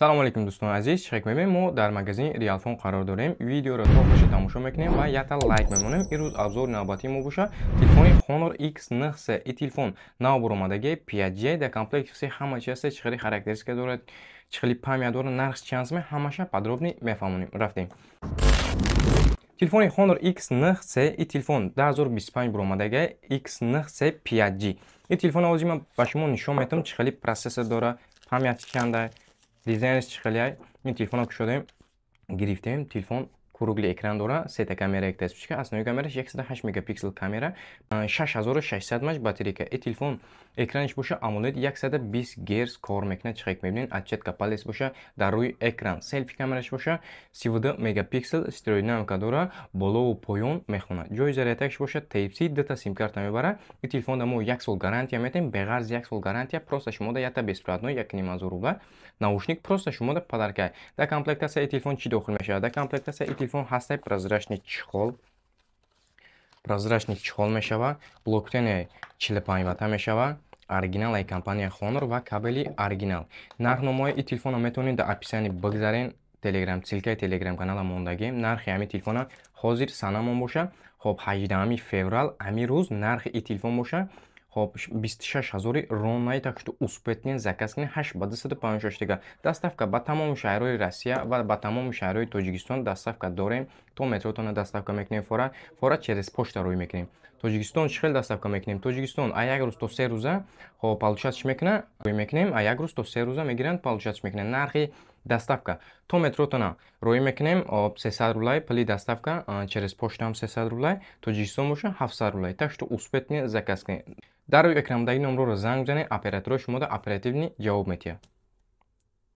салом алейкум дӯстони азиз, чӣ мебинем? Мо дар магазини Realfone қарор дорем. Видеоро то боши тамошо мекунем ва якта лайк мемонем. Ирӯз обзори навбатии мо боша телефони Honor X9C. И телефон нав буромадаги 5G дар комплекти все ҳама чиз аст, чӣ хели характеристика дорад, чӣ хели памят дорад, нархи чанд сум, ҳамаша подробно мефаҳмонем. Рафтем. Телефони Honor X9C. И телефон 2025 буромадаги X9C 5G. И телефон ҳозир ман ба шумо нишон метавонам чӣ хели процессор дорад, памяти чанда, дизайнш чӣ хеле ай. Ин телефонро кушодем, гирифтем. Телефон кругли экран дора, сета камера теспичка, основной камераш 108 мегапиксел камера, 6600 мАч батарейка. И телефон экраниш боша AMOLED 120 Гц кор мекунад. Чӣ мебинед? Отчетка палец боша дар рӯи экран. Селфи камераш боша 32 мегапиксел, стереодинамика дора, болову поён мехонад. Ҷои зарядакаш боша Type-C, дута сим-карта мебарад. И телефон да мо 1 сол гарантия метем, беғарз 1 сол гарантия, просто шумо да ята беспроводной 1500 рубл наушник просто шумо да подарка. Дар комплектация телефон чӣ дохил мешавад? Дар комплектация телефон ҳастай прозрачный чехол. Прозрачный чехол мешавад, блоктени 45 ватта мешавад, оригинал ай компания Honor ва кабели оригинал. Нархномаи и телефона метавонед дар описание бигзарен. Telegram, ссылкаи Telegram канала мондагӣ. Нархи ҳамин телефона ҳозир санамон боша. Хоб 18 феврал ҳамин рӯз нархи и телефон боша. Хоб 26000 роннаи так что успетнен заказ кунед 8 ба 256 тага. Доставка ба тамоми шаҳрҳои Россия ва ба тамоми шаҳрҳои Тоҷикистон доставка дорем. То метротона доставка мекунем, фора через почта рӯй мекунем. Тоҷикистон чӣ хел доставка мекунем? Тоҷикистон а як рӯз то 3 рӯза хоб получатш мекунад, рӯй мекунем, а як рӯз то 3 рӯза мегиранд, получатш мекунад. Нархи доставка то метротона рӯй мекунем 300 рублай, пли доставка через почта ҳам 300 рублай, Тоҷикистон боша 700 рублай. Так что успетнен заказ кунед. Дар рӯи экрандаги номроро занг бизанед, оператори шумо да оперативни ҷавоб метиҳад.